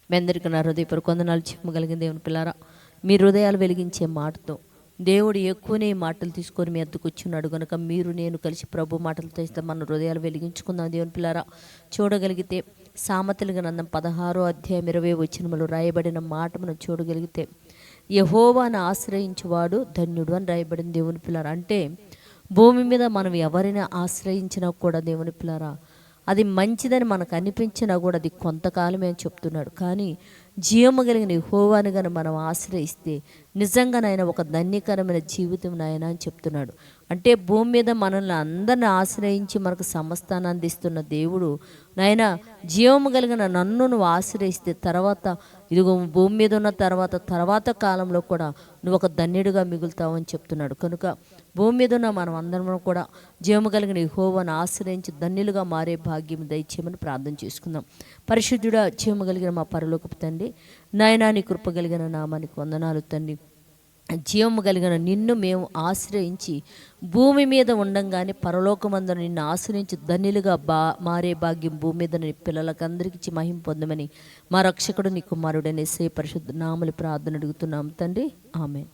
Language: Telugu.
మీ అందరికీ నా హృదయపూర్వక వందనాలు చెప్పగలిగిన దేవుని పిల్లారా, మీ హృదయాలు వెలిగించే మాటతో దేవుడు ఎక్కువనే మాటలు తీసుకొని మీ అద్దకు వచ్చున్నాడు కనుక మీరు నేను కలిసి ప్రభు మాటలు తెస్తే మన హృదయాలు వెలిగించుకుందాం. దేవుని పిల్లారా, చూడగలిగితే సామెతల గ్రంథం 16వ అధ్యాయం 20వ వచనములో రాయబడిన మాట మనం చూడగలిగితే యెహోవాను ఆశ్రయించువాడు ధన్యుడు అని రాయబడింది. దేవుని పిల్లారా, అంటే భూమి మీద మనం ఎవరిని ఆశ్రయించినా కూడా దేవుని పిల్లారా అది మంచిదని మనకు అనిపించినా కూడా అది కొంతకాలమే అని చెప్తున్నాడు. కానీ జీవము కలిగిన యెహోవాను గనుక మనం ఆశ్రయిస్తే నిజంగా నాయన ఒక ధన్యకరమైన జీవితం నాయన అని చెప్తున్నాడు. అంటే భూమి మీద మనల్ని అందరిని ఆశ్రయించి మనకు సమస్తాన్ని అందిస్తున్న దేవుడు నాయన జీవము కలిగిన నన్ను నువ్వు ఆశ్రయిస్తే తర్వాత ఇదిగో భూమి మీద ఉన్న తర్వాత కాలంలో కూడా నువ్వు ఒక ధన్యుడిగా మిగులుతావని చెప్తున్నాడు. కనుక భూమి మీద ఉన్న మనం అందరం కూడా జీవము కలిగిన యెహోవాను ఆశ్రయించి ధన్యులుగా మారే భాగ్యం దయచేయమని ప్రార్థన చేసుకుందాం. పరిశుద్ధుడా, జీవము కలిగిన మా పరలోకపు తండ్రి, నాయనా నీ కృప కలిగిన నామానికి వందనాలు తండ్రి. జీవము కలిగిన నిన్ను మేము ఆశ్రయించి భూమి మీద ఉండంగానే పరలోకమందున నిన్ను ఆశ్రయించి ధన్యులుగా మారే భాగ్యం భూమి మీద నీ పిల్లలకు అందరికీ మహిమ పొందమని మా రక్షకుడు నీ కుమారుడనే యేసయ్య పరిశుద్ధ నామములో ప్రార్థన అడుగుతున్నాం తండ్రి. ఆమేన్.